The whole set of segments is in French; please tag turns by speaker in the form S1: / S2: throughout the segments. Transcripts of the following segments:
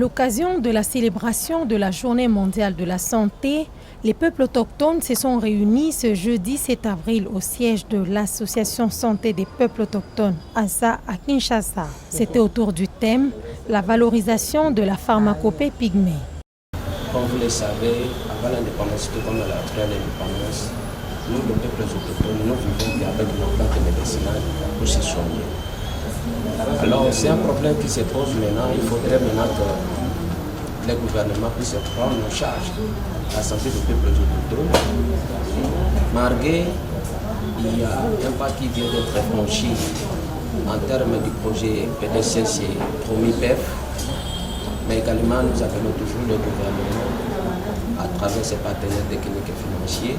S1: l'occasion de la célébration de la Journée mondiale de la santé, les peuples autochtones se sont réunis ce jeudi 7 avril au siège de l'Association Santé des peuples autochtones, ASA, à Kinshasa. C'était autour du thème « La valorisation de la pharmacopée pygmée ».
S2: Comme vous le savez, avant l'indépendance, tout comme à l'après l'indépendance, nous, les peuples autochtones, nous vivons avec nos plantes médicinales pour se soigner. Alors, c'est un problème qui se pose maintenant. Il faudrait maintenant que les gouvernements puissent prendre en charge la santé des peuples autochtones. Malgré, il y a un pas qui vient d'être franchi en termes du projet PDCC PROMIPEF, mais également nous appelons toujours le gouvernement, à travers ses partenaires techniques et financiers,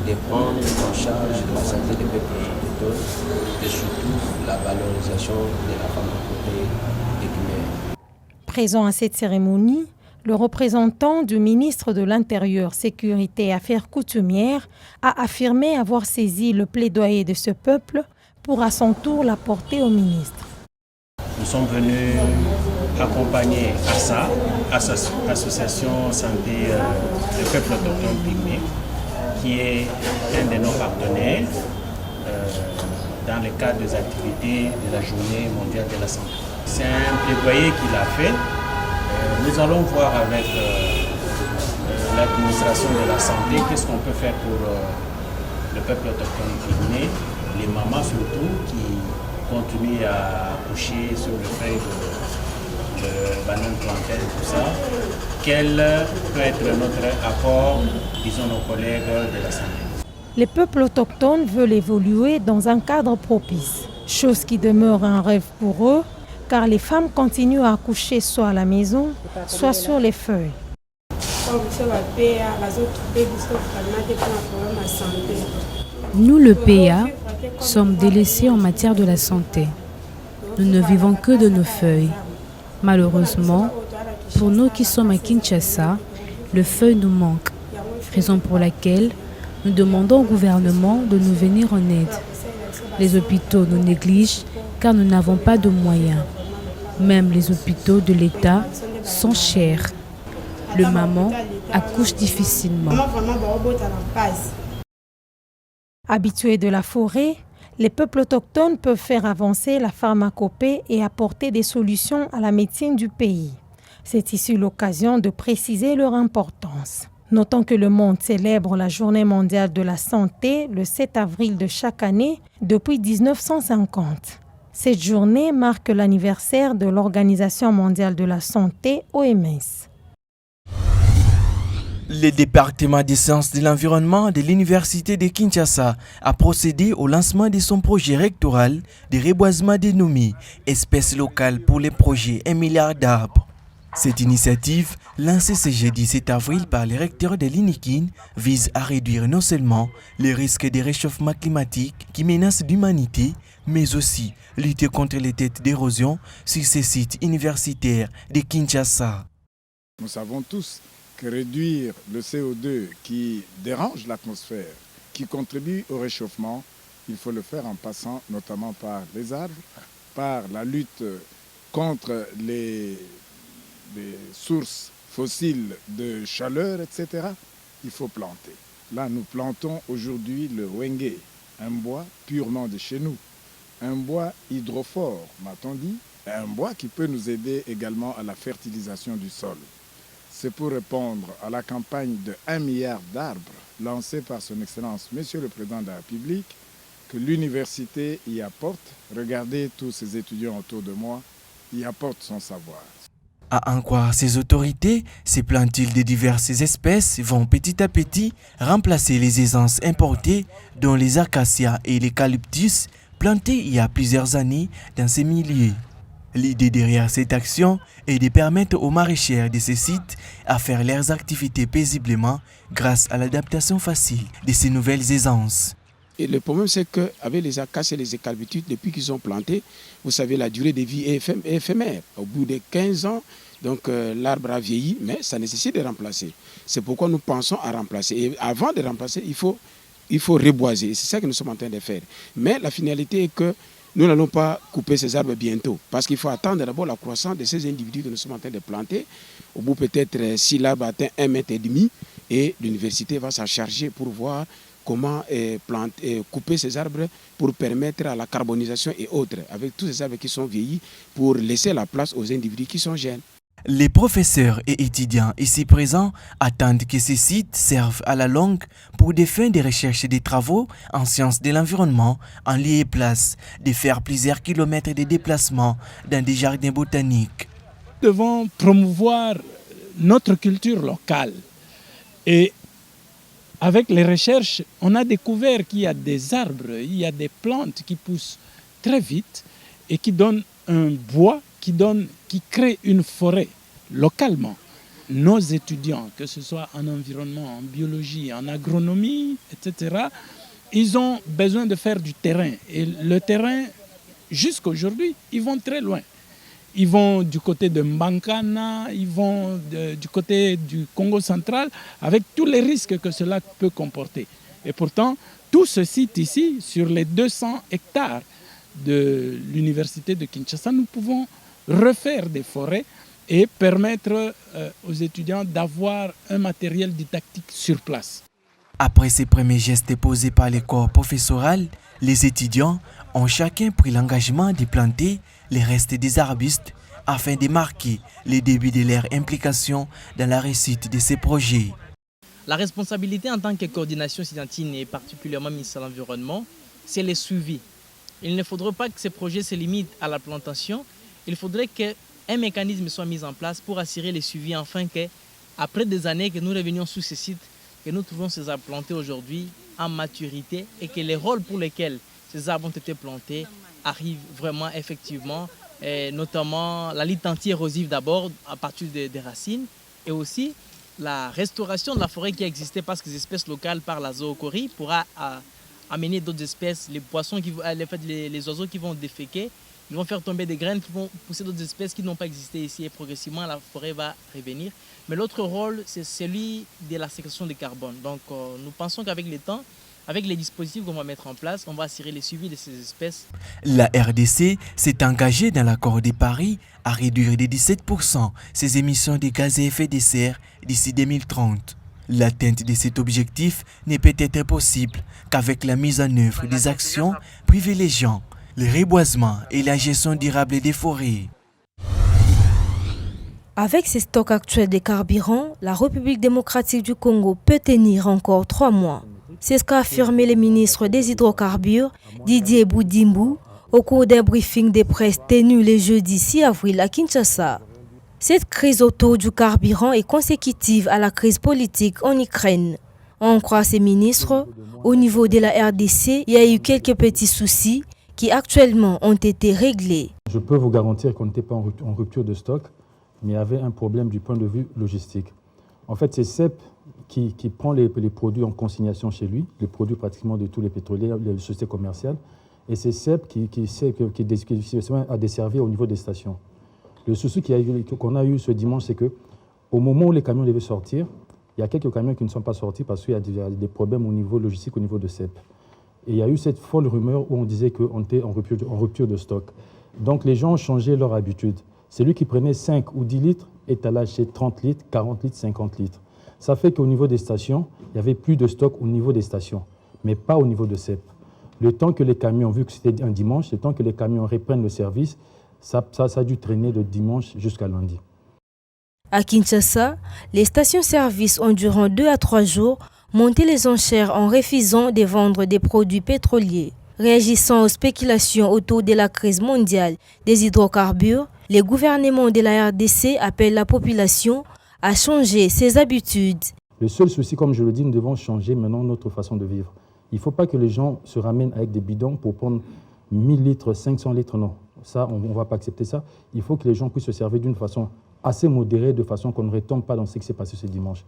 S2: de prendre en charge de la santé des peuples autochtones et surtout la valorisation de la pharmacopée pygmée.
S1: Présent à cette cérémonie, le représentant du ministre de l'Intérieur, Sécurité et Affaires coutumières a affirmé avoir saisi le plaidoyer de ce peuple pour à son tour l'apporter au ministre.
S3: Nous sommes venus accompagner ASA, Association Santé des peuples autochtones pygmées, qui est un de nos partenaires dans le cadre des activités de la Journée mondiale de la santé. C'est un plaidoyer qu'il a fait. Nous allons voir avec l'administration de la santé qu'est-ce qu'on peut faire pour le peuple autochtone pygmée, les mamans surtout qui continuent à accoucher sur le feuille de banane plantaine et tout ça. Quel peut être notre apport, disons, nos collègues de la santé.
S1: Les peuples autochtones veulent évoluer dans un cadre propice, chose qui demeure un rêve pour eux, car les femmes continuent à accoucher soit à la maison, soit sur les feuilles.
S4: Nous, le PA, sommes délaissés en matière de la santé. Nous ne vivons que de nos feuilles. Malheureusement, pour nous qui sommes à Kinshasa, le feuille nous manque, raison pour laquelle nous demandons au gouvernement de nous venir en aide. Les hôpitaux nous négligent car nous n'avons pas de moyens. Même les hôpitaux de l'État sont chers. Le maman accouche difficilement.
S1: Habitués de la forêt, les peuples autochtones peuvent faire avancer la pharmacopée et apporter des solutions à la médecine du pays. C'est ici l'occasion de préciser leur importance. Notons que le monde célèbre la Journée mondiale de la santé le 7 avril de chaque année depuis 1950. Cette journée marque l'anniversaire de l'Organisation mondiale de la santé, OMS.
S5: Le département des sciences de l'environnement de l'Université de Kinshasa a procédé au lancement de son projet rectoral de reboisement dénommé « Espèces locales pour les projets 1 milliard d'arbres ». Cette initiative, lancée ce jeudi 7 avril par les recteurs de l'INIKIN, vise à réduire non seulement les risques de réchauffement climatique qui menacent l'humanité, mais aussi lutter contre les têtes d'érosion sur ces sites universitaires de Kinshasa.
S6: Nous savons tous que réduire le CO2 qui dérange l'atmosphère, qui contribue au réchauffement, il faut le faire en passant notamment par les arbres, par la lutte contre les sources fossiles de chaleur, etc. Il faut planter. Là, nous plantons aujourd'hui le wenge, un bois purement de chez nous, un bois hydrophore, m'a-t-on dit, un bois qui peut nous aider également à la fertilisation du sol. C'est pour répondre à la campagne de 1 milliard d'arbres lancée par son Excellence, Monsieur le Président de la République, que l'université y apporte. Regardez tous ces étudiants autour de moi, y apportent son savoir.
S5: À en croire ces autorités, ces plantules de diverses espèces vont petit à petit remplacer les essences importées, dont les acacias et l'eucalyptus, plantés il y a plusieurs années dans ces milieux. L'idée derrière cette action est de permettre aux maraîchers de ces sites à faire leurs activités paisiblement grâce à l'adaptation facile de ces nouvelles essences.
S7: Et le problème, c'est qu'avec les acacias et les eucalyptus, depuis qu'ils sont plantés, vous savez, la durée de vie est éphémère. Au bout de 15 ans, donc l'arbre a vieilli, mais ça nécessite de remplacer. C'est pourquoi nous pensons à remplacer. Et avant de remplacer, il faut reboiser. C'est ça que nous sommes en train de faire. Mais la finalité est que nous n'allons pas couper ces arbres bientôt, parce qu'il faut attendre d'abord la croissance de ces individus que nous sommes en train de planter. Au bout peut-être, si l'arbre atteint 1,5 mètre, et l'université va s'en charger pour voir comment couper ces arbres pour permettre à la carbonisation et autres, avec tous ces arbres qui sont vieillis, pour laisser la place aux individus qui sont jeunes.
S5: Les professeurs et étudiants ici présents attendent que ces sites servent à la longue pour des fins de recherche et des travaux en sciences de l'environnement en lieu et place de faire plusieurs kilomètres de déplacement dans des jardins botaniques.
S8: Nous devons promouvoir notre culture locale et avec les recherches, on a découvert qu'il y a des arbres, il y a des plantes qui poussent très vite et qui donnent un bois qui crée une forêt localement. Nos étudiants, que ce soit en environnement, en biologie, en agronomie, etc., ils ont besoin de faire du terrain. Et le terrain, jusqu'aujourd'hui, ils vont très loin. Ils vont du côté de Mbankana, ils vont du côté du Congo central, avec tous les risques que cela peut comporter. Et pourtant, tout ce site ici, sur les 200 hectares de l'université de Kinshasa, nous pouvons refaire des forêts et permettre aux étudiants d'avoir un matériel didactique sur place.
S5: Après ces premiers gestes posés par les corps professoral, les étudiants ont chacun pris l'engagement de planter les restes des arbustes afin de marquer le début de leur implication dans la réussite de ces projets.
S9: La responsabilité en tant que coordination étudiantine et particulièrement ministère de l'Environnement, c'est le suivi. Il ne faudrait pas que ces projets se limitent à la plantation. Il faudrait qu'un mécanisme soit mis en place pour assurer le suivi, afin qu'après des années que nous revenions sur ces sites, que nous trouvons ces arbres plantés aujourd'hui en maturité et que les rôles pour lesquels ces arbres ont été plantés arrivent vraiment effectivement, et notamment la lutte anti-érosive d'abord à partir des racines et aussi la restauration de la forêt qui existait parce que les espèces locales par la zoochorie pourra amener d'autres espèces, les poissons, les oiseaux qui vont déféquer. Ils vont faire tomber des graines qui vont pousser d'autres espèces qui n'ont pas existé ici et progressivement la forêt va revenir. Mais l'autre rôle, c'est celui de la séquestration de carbone. Donc nous pensons qu'avec le temps, avec les dispositifs qu'on va mettre en place, on va assurer le suivi de ces espèces. La RDC s'est engagée dans l'accord de Paris à réduire de 17% ses émissions de gaz à effet de serre d'ici 2030. L'atteinte de cet objectif n'est peut-être possible qu'avec la mise en œuvre des actions privilégiant le reboisement et la gestion durable des forêts.
S10: Avec ses stocks actuels de carburant, la République démocratique du Congo peut tenir encore 3 mois. C'est ce qu'a affirmé le ministre des Hydrocarbures, Didier Boudimbu, au cours d'un briefing de presse tenu le jeudi 6 avril à Kinshasa. Cette crise autour du carburant est consécutive à la crise politique en Ukraine. On croit ces ministres, au niveau de la RDC, il y a eu quelques petits soucis qui actuellement ont été réglés.
S11: Je peux vous garantir qu'on n'était pas en rupture de stock, mais il y avait un problème du point de vue logistique. En fait, c'est CEP qui prend les produits en consignation chez lui, les produits pratiquement de tous les pétroliers, les sociétés commerciales, et c'est CEP qui a desservir au niveau des stations. Le souci qu'on a eu ce dimanche, c'est qu'au moment où les camions devaient sortir, il y a quelques camions qui ne sont pas sortis parce qu'il y a des problèmes au niveau logistique, au niveau de CEP. Et il y a eu cette folle rumeur où on disait qu'on était en rupture de stock. Donc les gens ont changé leur habitude. Celui qui prenait 5 ou 10 litres est allé acheter 30 litres, 40 litres, 50 litres. Ça fait qu'au niveau des stations, il n'y avait plus de stock au niveau des stations, mais pas au niveau de CEP. Le temps que les camions, vu que c'était un dimanche, le temps que les camions reprennent le service, ça a dû traîner de dimanche jusqu'à lundi.
S10: À Kinshasa, les stations-service ont durant 2 à 3 jours monté les enchères en refusant de vendre des produits pétroliers. Réagissant aux spéculations autour de la crise mondiale des hydrocarbures, les gouvernements de la RDC appellent la population à changer ses habitudes.
S11: Le seul souci, comme je le dis, nous devons changer maintenant notre façon de vivre. Il ne faut pas que les gens se ramènent avec des bidons pour prendre 1000 litres, 500 litres, non. Ça, on ne va pas accepter ça. Il faut que les gens puissent se servir d'une façon assez modérée, de façon qu'on ne retombe pas dans ce qui s'est passé ce dimanche.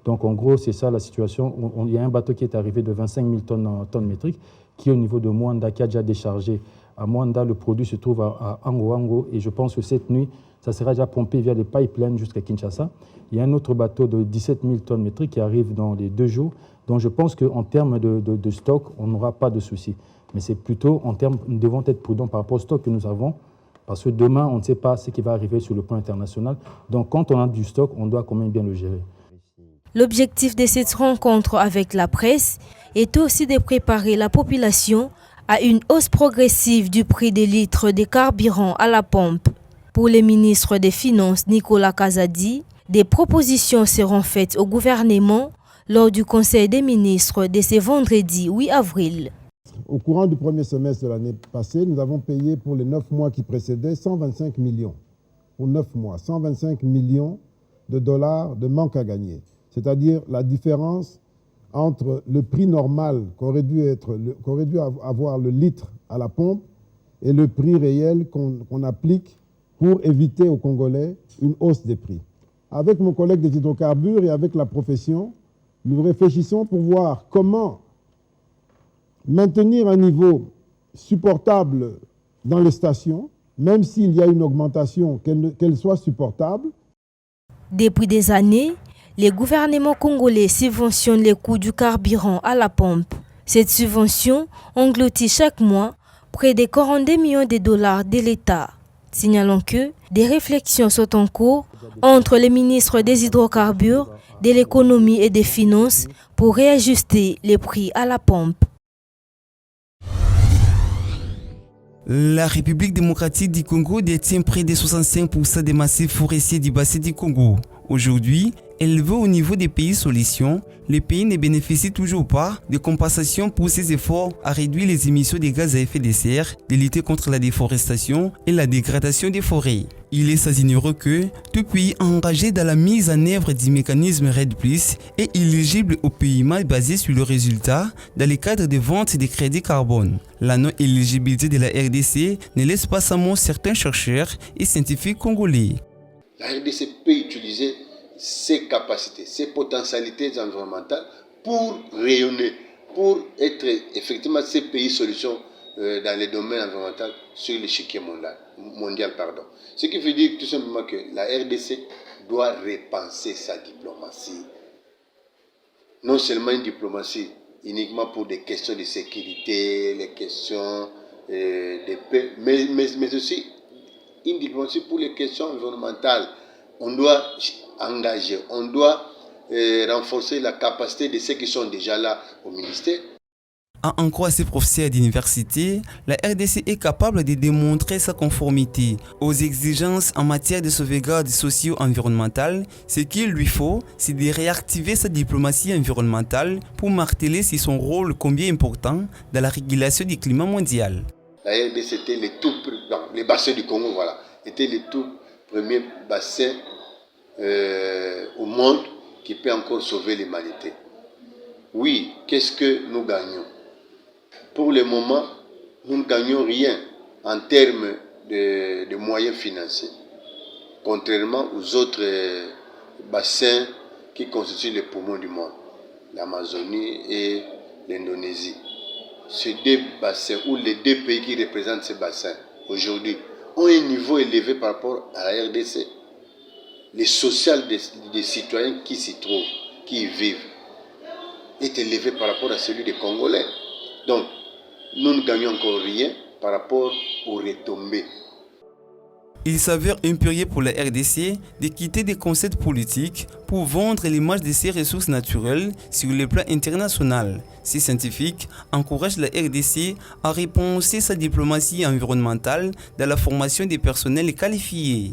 S11: Donc en gros, c'est ça la situation. Il y a un bateau qui est arrivé de 25 000 tonnes métriques, qui est au niveau de Mwanda, qui a déjà déchargé. À Mwanda, le produit se trouve à Ango, et je pense que cette nuit, ça sera déjà pompé via les pipelines jusqu'à Kinshasa. Il y a un autre bateau de 17 000 tonnes métriques qui arrive dans les 2 jours Donc je pense qu'en termes de stock, on n'aura pas de souci. Mais c'est plutôt en termes, nous devons être prudents par rapport au stock que nous avons, parce que demain, on ne sait pas ce qui va arriver sur le plan international. Donc quand on a du stock, on doit quand même bien le gérer.
S10: L'objectif de cette rencontre avec la presse est aussi de préparer la population à une hausse progressive du prix des litres de carburant à la pompe. Pour le ministre des Finances, Nicolas Kazadi, des propositions seront faites au gouvernement lors du Conseil des ministres de ce vendredi 8 avril.
S12: Au courant du premier semestre de l'année passée, nous avons payé pour les 9 mois qui précédaient 125 millions. Pour 9 mois, 125 millions de dollars de manque à gagner. C'est-à-dire la différence entre le prix normal qu'aurait dû avoir le litre à la pompe et le prix réel qu'on applique pour éviter aux Congolais une hausse des prix. Avec mon collègue des hydrocarbures et avec la profession, nous réfléchissons pour voir comment maintenir un niveau supportable dans les stations, même s'il y a une augmentation, qu'elle soit supportable.
S10: Depuis des années, les gouvernements congolais subventionnent les coûts du carburant à la pompe. Cette subvention engloutit chaque mois près de 42 millions de dollars de l'État. Signalons que des réflexions sont en cours entre les ministres des hydrocarbures, de l'économie et des finances pour réajuster les prix à la pompe.
S13: La République démocratique du Congo détient près de 65% des massifs forestiers du bassin du Congo. Aujourd'hui, élevé au niveau des pays solutions, le pays ne bénéficie toujours pas de compensation pour ses efforts à réduire les émissions de gaz à effet de serre, de lutter contre la déforestation et la dégradation des forêts. Il est sans ignorer que tout pays engagé dans la mise en œuvre du mécanisme RED+ est éligible au paiement basé sur le résultat dans le cadre de vente des crédits carbone. La non-éligibilité de la RDC ne laisse pas sans mot certains chercheurs et scientifiques congolais.
S14: La RDC peut utiliser ses capacités, ses potentialités environnementales pour rayonner, pour être effectivement ces pays solutions dans les domaines environnementaux sur l'échiquier mondial. Ce qui veut dire tout simplement que la RDC doit repenser sa diplomatie. Non seulement une diplomatie uniquement pour des questions de sécurité, les questions de paix, mais aussi une diplomatie pour les questions environnementales. On doit engager, on doit renforcer la capacité de ceux qui sont déjà là au ministère.
S13: En croire ces professeurs d'université, la RDC est capable de démontrer sa conformité aux exigences en matière de sauvegarde socio-environnementale. Ce qu'il lui faut, c'est de réactiver sa diplomatie environnementale pour marteler sur son rôle combien important dans la régulation du climat mondial.
S14: La RDC était les bassins du Congo, voilà, était le tout premier bassin au monde qui peut encore sauver l'humanité. Oui, qu'est-ce que nous gagnons? Pour le moment, nous ne gagnons rien en termes de moyens financiers, contrairement aux autres bassins qui constituent les poumons du monde, l'Amazonie et l'Indonésie. Ces deux bassins, ou les deux pays qui représentent ces bassins, aujourd'hui, ont un niveau élevé par rapport à la RDC. Le social des citoyens qui s'y trouvent, qui y vivent, est élevé par rapport à celui des Congolais. Donc, nous ne gagnons encore rien par rapport aux retombées.
S13: Il s'avère impérieux pour la RDC de quitter des concepts politiques pour vendre l'image de ses ressources naturelles sur le plan international. Ces scientifiques encouragent la RDC à repenser sa diplomatie environnementale dans la formation des personnels qualifiés.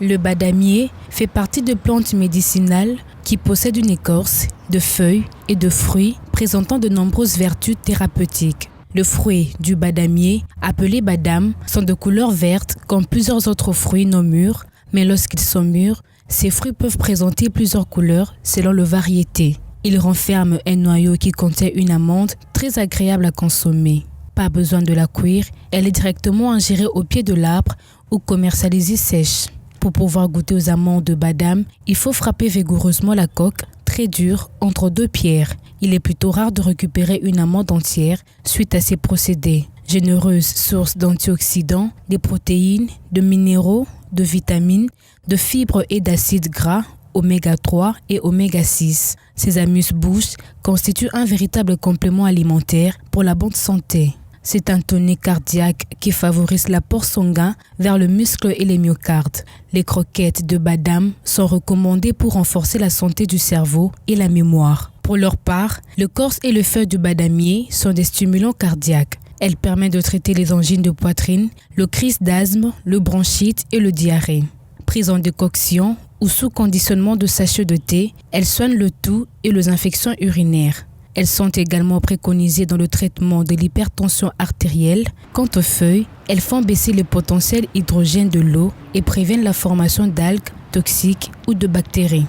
S4: Le badamier fait partie de plantes médicinales qui possèdent une écorce, de feuilles et de fruits présentant de nombreuses vertus thérapeutiques. Le fruit du badamier, appelé badam, sont de couleur verte comme plusieurs autres fruits non mûrs, mais lorsqu'ils sont mûrs, ces fruits peuvent présenter plusieurs couleurs selon leur variété. Ils renferment un noyau qui contient une amande très agréable à consommer. Pas besoin de la cuire, elle est directement ingérée au pied de l'arbre ou commercialisée sèche. Pour pouvoir goûter aux amandes de badam, il faut frapper vigoureusement la coque, très dure, entre deux pierres. Il est plutôt rare de récupérer une amande entière suite à ces procédés. Généreuse source d'antioxydants, de protéines, de minéraux, de vitamines, de fibres et d'acides gras, oméga 3 et oméga 6. Ces amuse-bouches constituent un véritable complément alimentaire pour la bonne santé. C'est un tonique cardiaque qui favorise l'apport sanguin vers le muscle et les myocardes. Les croquettes de badam sont recommandées pour renforcer la santé du cerveau et la mémoire. Pour leur part, l'écorce et le feuille de badamier sont des stimulants cardiaques. Elles permettent de traiter les angines de poitrine, le crise d'asthme, le bronchite et le diarrhée. Prise en décoction ou sous conditionnement de sachets de thé, elles soignent le toux et les infections urinaires. Elles sont également préconisées dans le traitement de l'hypertension artérielle. Quant aux feuilles, elles font baisser le potentiel hydrogène de l'eau et préviennent la formation d'algues toxiques ou de bactéries.